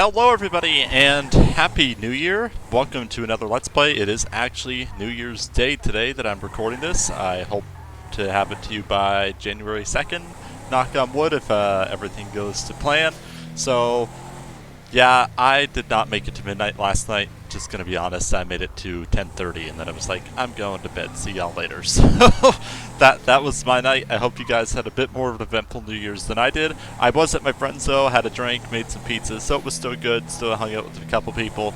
Hello everybody and Happy New Year! Welcome to another Let's Play. It is actually New Year's Day today that I'm recording this. I hope to have it to you by January 2nd. Knock on wood if everything goes to plan. So, yeah, I did not make it to midnight last night. Just gonna be honest, I made it to 10:30 and then I was like, I'm going to bed. See y'all later. So that was my night. I hope you guys had a bit more of an eventful New Year's than I did. I was at my friend's though, had a drink, made some pizzas, so it was still good. Still hung out with a couple people.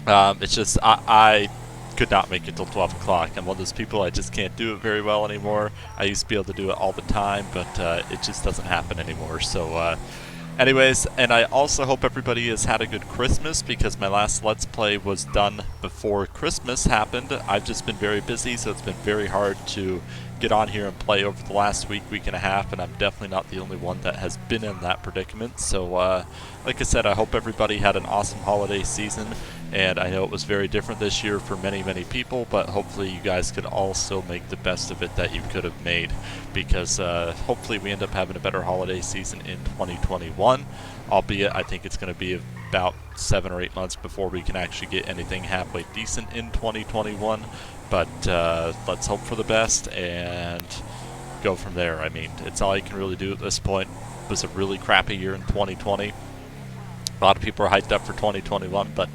It's just I could not make it till 12 o'clock. I'm one of those people, I just can't do it very well anymore. I used to be able to do it all the time, but it just doesn't happen anymore. So anyways, and I also hope everybody has had a good Christmas because my last Let's Play was done before Christmas happened. I've just been very busy, so it's been very hard to get on here and play over the last week and a half, and I'm definitely not the only one that has been in that predicament. So, like I said, I hope everybody had an awesome holiday season, and I know it was very different this year for many, many people, but hopefully you guys could also make the best of it that you could have made, because hopefully we end up having a better holiday season in 2021, albeit I think it's going to be about 7 or 8 months before we can actually get anything halfway decent in 2021, but let's hope for the best and go from there. I mean, it's all you can really do at this point. It was a really crappy year in 2020. A lot of people are hyped up for 2021, but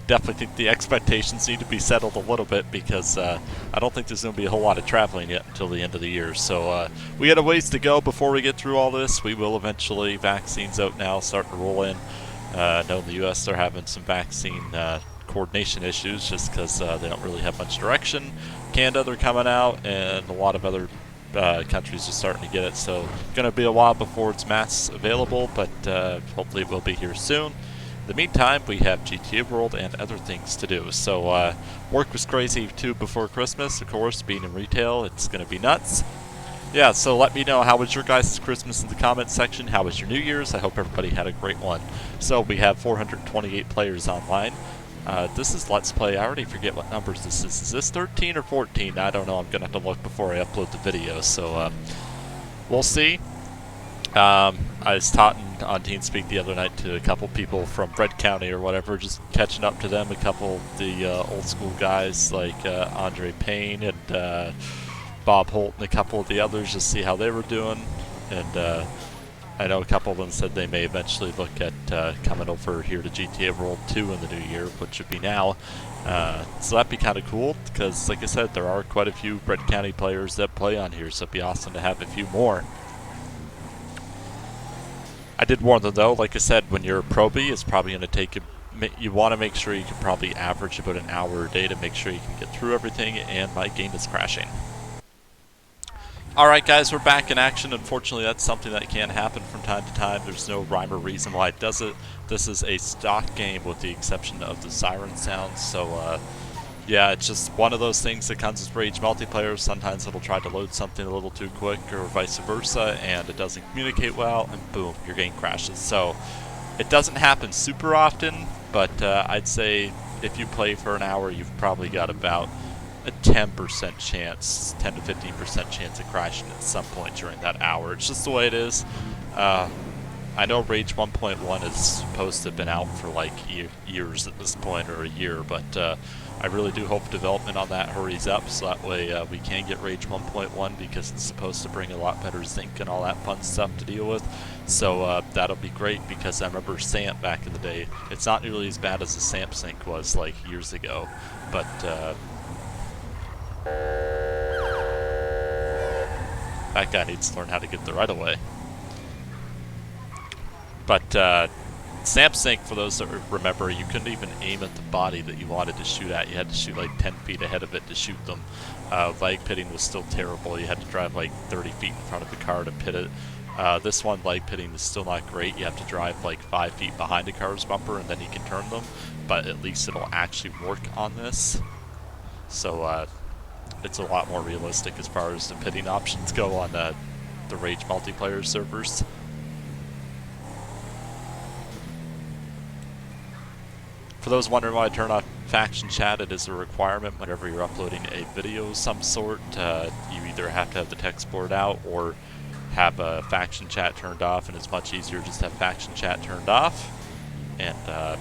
definitely think the expectations need to be settled a little bit because I don't think there's going to be a whole lot of traveling yet until the end of the year. So we got a ways to go before we get through all this. We will eventually, vaccines out now, starting to roll in. I know in the U.S. they're having some vaccine coordination issues just because they don't really have much direction. Canada, they're coming out, and a lot of other countries are starting to get it, so going to be a while before it's mass available, but hopefully it will be here soon. In the meantime, we have GTA World and other things to do. So work was crazy too before Christmas, of course, being in retail, it's going to be nuts. Yeah, so let me know, how was your guys' Christmas in the comments section? How was your New Year's? I hope everybody had a great one. So we have 428 players online. This is Let's Play. I already forget what numbers this is. Is this 13 or 14? I don't know. I'm going to have to look before I upload the video. So we'll see. I was talking on TeamSpeak the other night to a couple people from Red County or whatever, just catching up to them. A couple of the old school guys like Andre Payne and Bob Holt and a couple of the others, just see how they were doing. And I know a couple of them said they may eventually look at coming over here to GTA World 2 in the new year, which would be now. So that'd be kind of cool, because like I said, there are quite a few Red County players that play on here, so it'd be awesome to have a few more. I did warn them though, like I said, when you're a probie, it's probably going to take you want to make sure you can probably average about an hour a day to make sure you can get through everything, and my game is crashing. Alright guys, we're back in action. Unfortunately, that's something that can happen from time to time. There's no rhyme or reason why it does it. This is a stock game with the exception of the siren sounds, so yeah, it's just one of those things that comes with Rage multiplayer. Sometimes it'll try to load something a little too quick or vice versa, and it doesn't communicate well, and boom, your game crashes. So it doesn't happen super often, but I'd say if you play for an hour, you've probably got about a 10% chance, 10 to 15% chance of crashing at some point during that hour. It's just the way it is. I know Rage 1.1 is supposed to have been out for like years at this point, or a year, but I really do hope development on that hurries up, so that way we can get Rage 1.1, because it's supposed to bring a lot better sync and all that fun stuff to deal with. So that'll be great, because I remember SAMP back in the day. It's not nearly as bad as the SAMP sync was like years ago, but that guy needs to learn how to get the right of way. But SAMP sync, for those that remember, you couldn't even aim at the body that you wanted to shoot at. You had to shoot like 10 feet ahead of it to shoot them. Leg pitting was still terrible. You had to drive like 30 feet in front of the car to pit it. This one, leg pitting, is still not great. You have to drive like 5 feet behind a car's bumper and then you can turn them. But at least it'll actually work on this. So it's a lot more realistic as far as the pitting options go on the Rage multiplayer servers. For those wondering why I turn off faction chat, it is a requirement whenever you're uploading a video of some sort. You either have to have the text board out or have a faction chat turned off, and it's much easier just to have faction chat turned off. and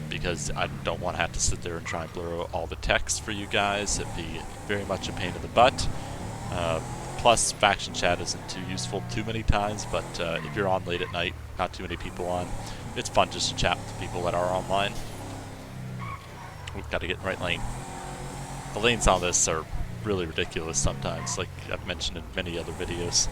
because I don't want to have to sit there and try and blur all the text for you guys. It'd be very much a pain in the butt. Plus, faction chat isn't too useful too many times, but if you're on late at night, not too many people on, it's fun just to chat with people that are online. We've got to get in the right lane. The lanes on this are really ridiculous sometimes, like I've mentioned in many other videos.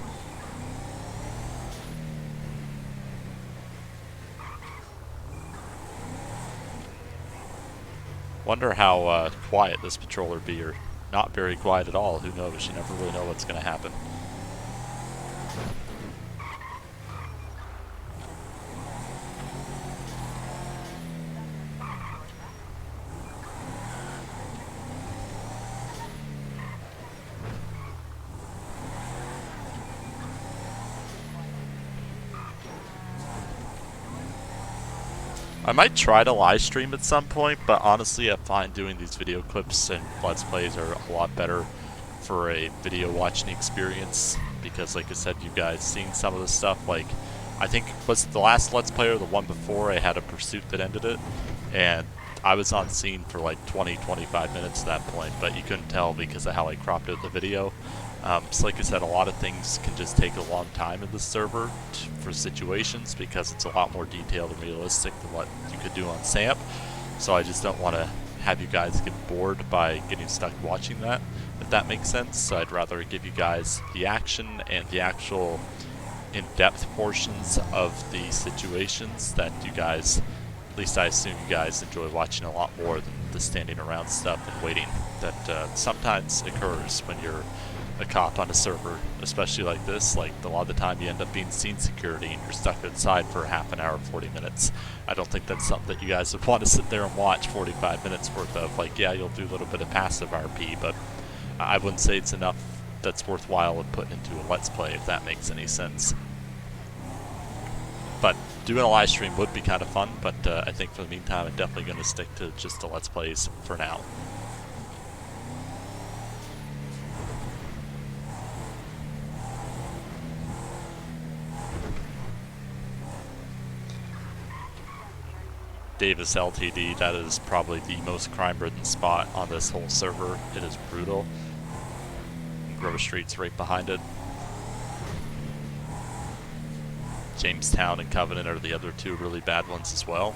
Wonder how quiet this patrol would be, or not very quiet at all. Who knows? You never really know what's going to happen. I might try to live stream at some point, but honestly I find doing these video clips and Let's Plays are a lot better for a video watching experience, because like I said, you guys seen some of the stuff. Like, I think, was it the last Let's Play or the one before, I had a pursuit that ended it, and I was on scene for like 20-25 minutes at that point, but you couldn't tell because of how I cropped out the video. So like I said, a lot of things can just take a long time in the server for situations, because it's a lot more detailed and realistic than what you could do on SAMP. So I just don't want to have you guys get bored by getting stuck watching that, if that makes sense. So I'd rather give you guys the action and the actual in-depth portions of the situations that you guys, at least I assume you guys enjoy watching a lot more than the standing around stuff and waiting that sometimes occurs when you're a cop on a server, especially like this. Like, a lot of the time you end up being scene security and you're stuck outside for half an hour, 40 minutes. I don't think that's something that you guys would want to sit there and watch 45 minutes worth of. Like, yeah, you'll do a little bit of passive RP, but I wouldn't say it's enough that's worthwhile of putting into a Let's Play, if that makes any sense. But doing a live stream would be kind of fun, but I think for the meantime I'm definitely going to stick to just the Let's Plays for now. Davis LTD, that is probably the most crime-ridden spot on this whole server. It is brutal. Grove Street's right behind it. Jamestown and Covenant are the other two really bad ones as well.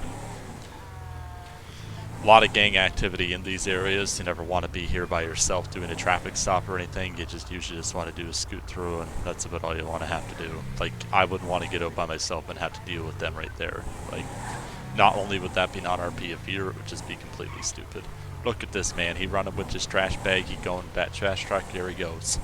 A lot of gang activity in these areas. You never want to be here by yourself doing a traffic stop or anything. You just usually just want to do a scoot through, and that's about all you want to have to do. Like, I wouldn't want to get out by myself and have to deal with them right there. Like, not only would that be non-RP of fear, it would just be completely stupid. Look at this man, he running with his trash bag, he going to that trash truck, here he goes.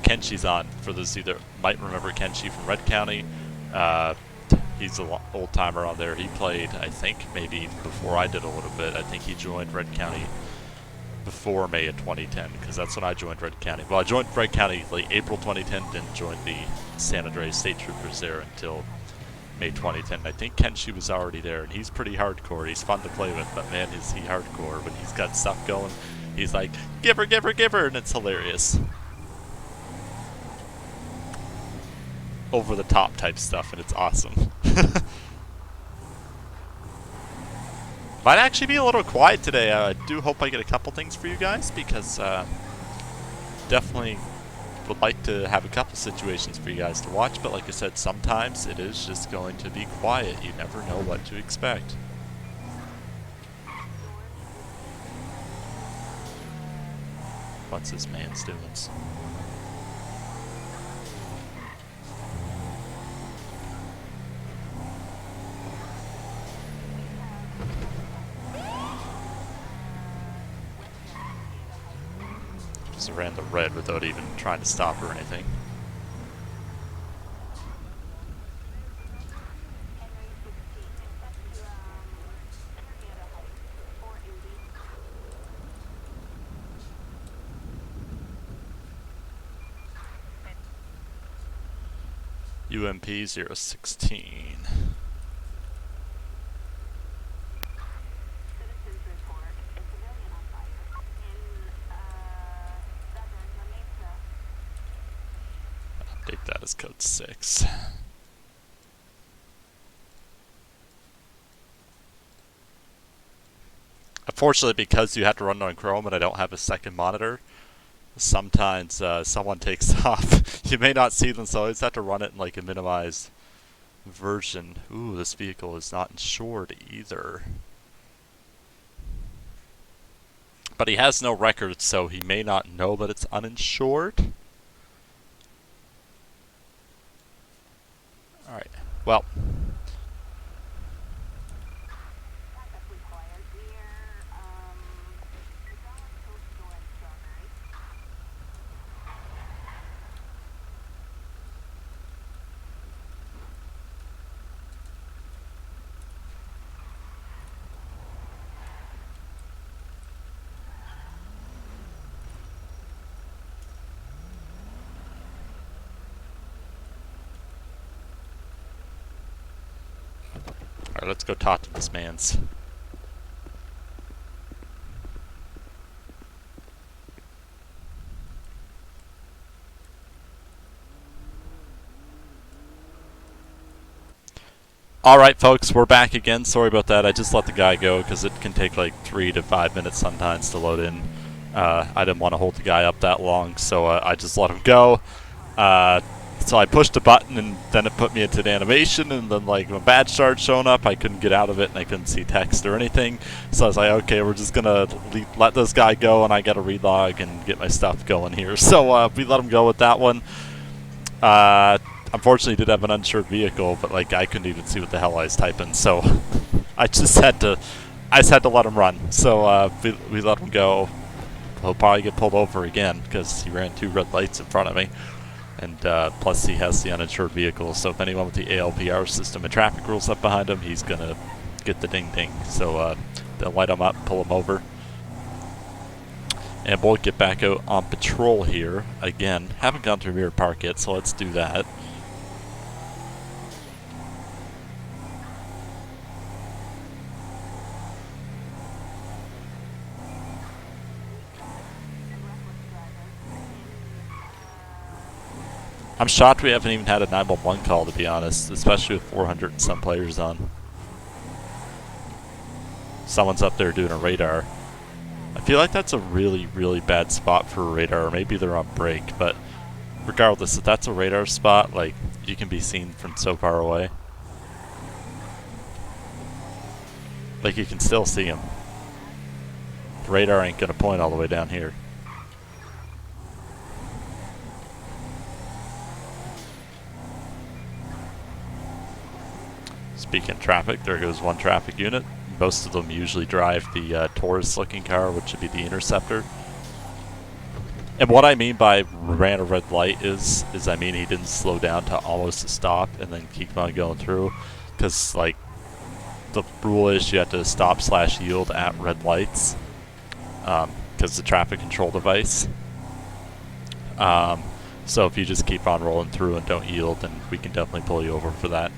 Kenshi's on. For those either might remember Kenshi from Red County. He's an old timer on there. He played, I think, maybe even before I did a little bit. I think he joined Red County before May of 2010, because that's when I joined Red County. Well, I joined Red County like April 2010, didn't join the San Andreas State Troopers there until May 2010. I think Kenshi was already there, and he's pretty hardcore. He's fun to play with, but man, is he hardcore. When he's got stuff going, he's like, give her, give her, give her, and it's hilarious. Over the top type stuff, and it's awesome. Might actually be a little quiet today. I do hope I get a couple things for you guys, because definitely would like to have a couple situations for you guys to watch, but like I said, sometimes it is just going to be quiet. You never know what to expect. What's this man's doing? Just ran the red without even trying to stop or anything. UMP 016. Take that as code 6. Unfortunately, because you have to run on Chrome and I don't have a second monitor, sometimes someone takes off. You may not see them, so I always have to run it in like a minimized version. Ooh, this vehicle is not insured either. But he has no record, so he may not know that it's uninsured. Alright, well. Alright, let's go talk to this man's. Alright folks, we're back again. Sorry about that. I just let the guy go because it can take like 3 to 5 minutes sometimes to load in. I didn't want to hold the guy up that long, so I just let him go. So I pushed a button and then it put me into an animation, and then like when badge started showing up, I couldn't get out of it and I couldn't see text or anything. So I was like, okay, we're just gonna let this guy go and I gotta relog and get my stuff going here. So we let him go with that one. Unfortunately, he did have an uninsured vehicle, but like I couldn't even see what the hell I was typing, so I just had to let him run. So we let him go. He'll probably get pulled over again because he ran 2 red lights in front of me, and plus he has the uninsured vehicle. So if anyone with the ALPR system and traffic rules up behind him, he's gonna get the ding ding. So they'll light him up, pull him over. And we'll get back out on patrol here again. Haven't gone through Mirror Park yet, so let's do that. I'm shocked we haven't even had a 911 call, to be honest, especially with 400 and some players on. Someone's up there doing a radar. I feel like that's a really, really bad spot for a radar, or maybe they're on break, but regardless, if that's a radar spot, like, you can be seen from so far away. Like, you can still see them. The radar ain't gonna point all the way down here. Speaking of traffic, there goes one traffic unit. Most of them usually drive the Taurus-looking car, which should be the Interceptor. And what I mean by ran a red light is I mean he didn't slow down to almost a stop and then keep on going through. Because, like, the rule is you have to stop/yield at red lights. Because the traffic control device. So if you just keep on rolling through and don't yield, then we can definitely pull you over for that.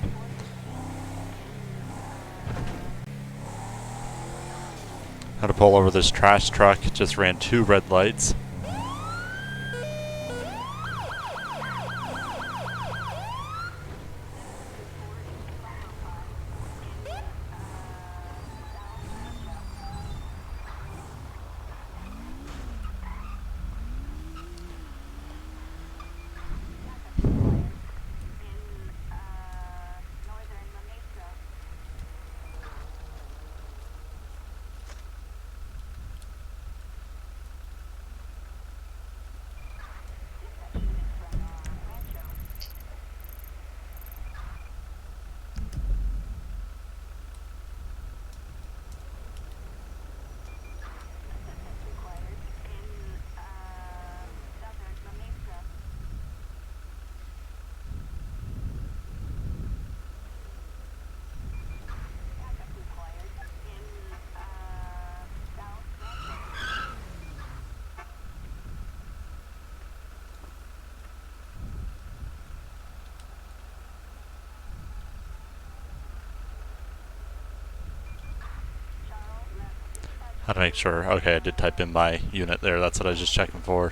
How to pull over this trash truck. Just ran 2 red lights. How to make sure. Okay, I did type in my unit there. That's what I was just checking for.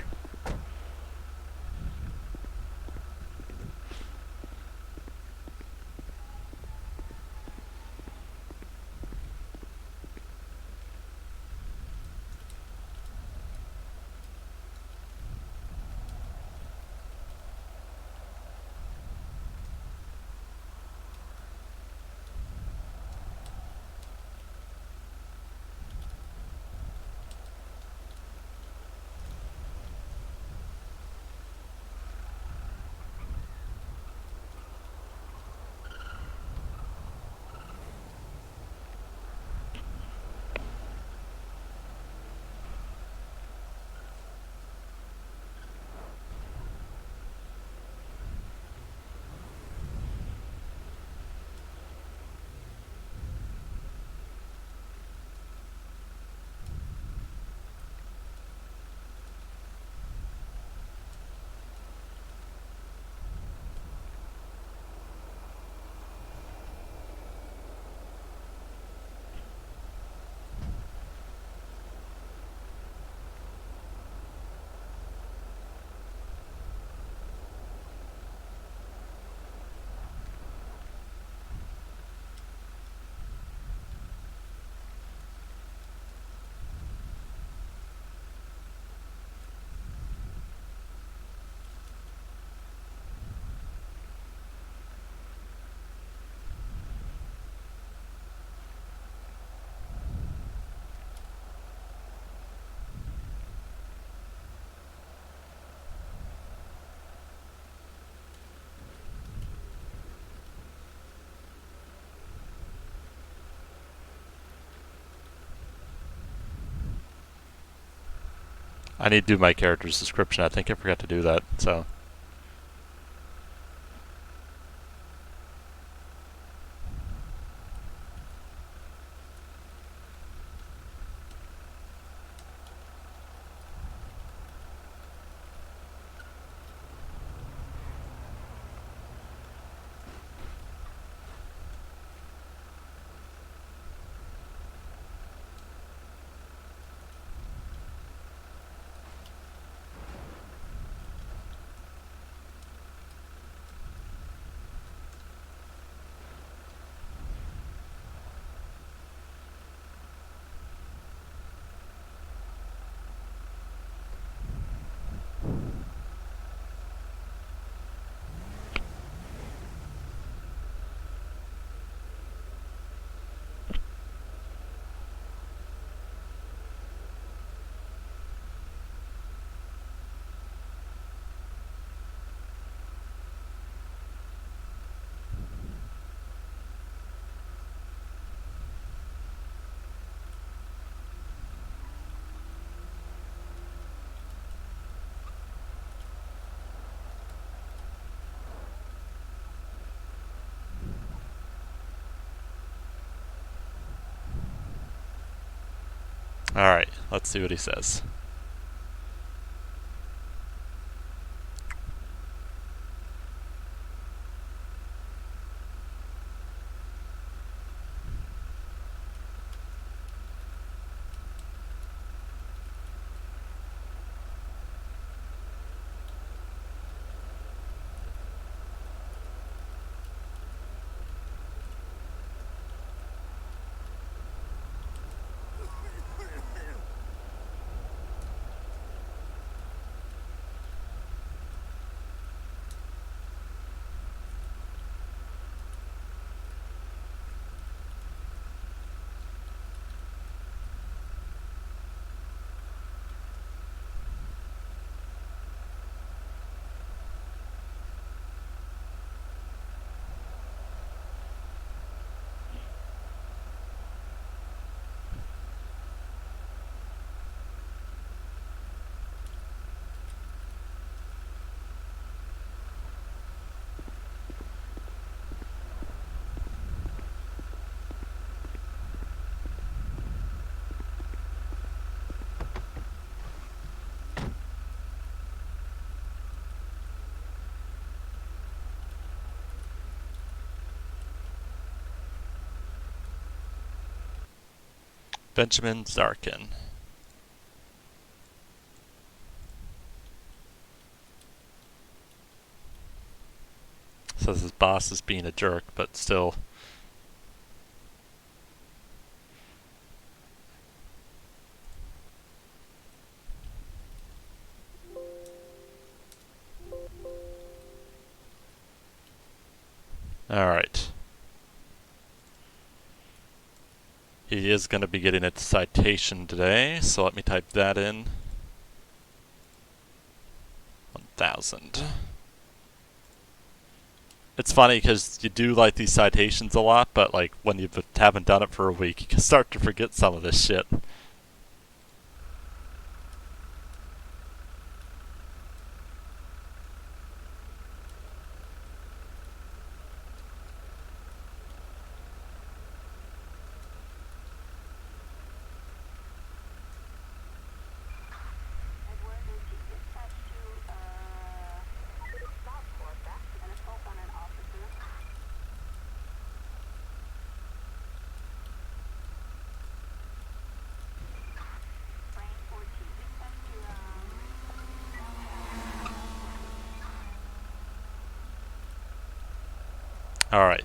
I need to do my character's description. I think I forgot to do that, so. Alright, let's see what he says. Benjamin Zarkin. Says his boss is being a jerk, but still. Alright. He is going to be getting a citation today, so let me type that in. 1,000. It's funny because you do like these citations a lot, but like when you haven't done it for a week, you can start to forget some of this shit. Alright.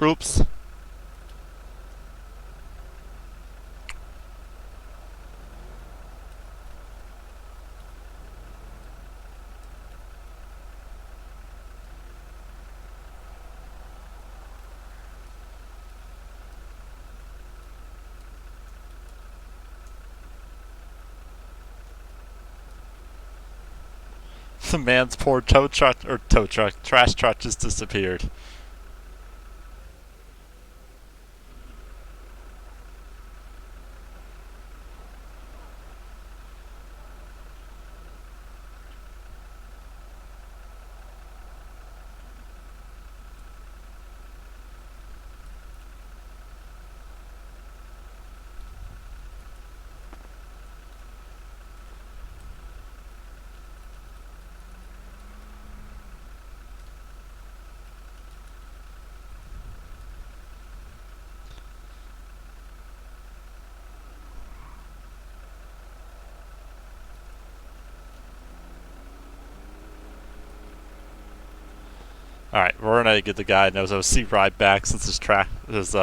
Oops. The man's poor trash truck just disappeared. Alright, we're gonna get the guy knows OC ride back since his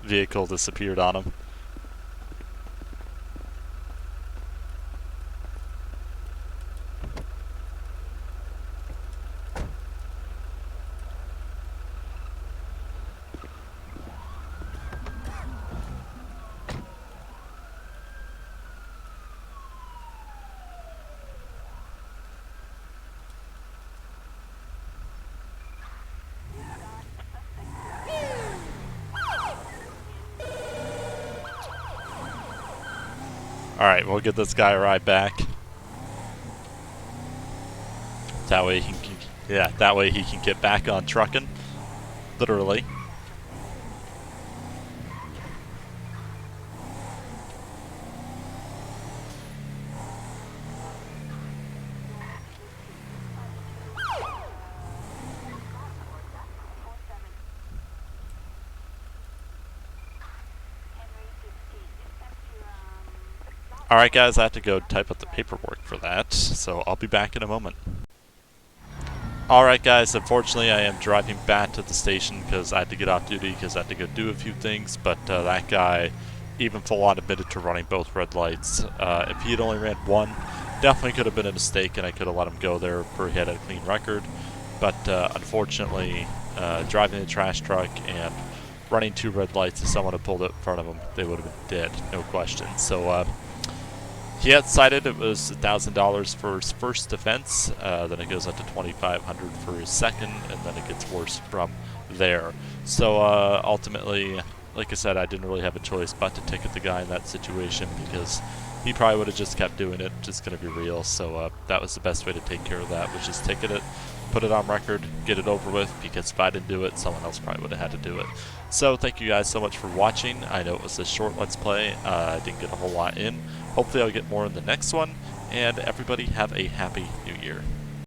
vehicle disappeared on him. Alright, we'll get this guy a ride back. That way he can get back on trucking. Literally. Alright guys, I have to go type up the paperwork for that, so I'll be back in a moment. Alright guys, unfortunately I am driving back to the station because I had to get off duty because I had to go do a few things, but that guy even full on admitted to running both red lights. If he had only ran one, definitely could have been a mistake and I could have let him go there for he had a clean record, but unfortunately driving the trash truck and running 2 red lights, if someone had pulled it in front of him, they would have been dead, no question. So he had cited it was $1,000 for his first offense, then it goes up to $2,500 for his second, and then it gets worse from there. So ultimately, like I said, I didn't really have a choice but to ticket the guy in that situation because he probably would have just kept doing it, just going to be real. So that was the best way to take care of that, was just ticket it, put it on record, get it over with, because if I didn't do it, someone else probably would have had to do it. So thank you guys so much for watching. I know it was a short Let's Play. I didn't get a whole lot in. Hopefully I'll get more in the next one, and everybody have a happy new year.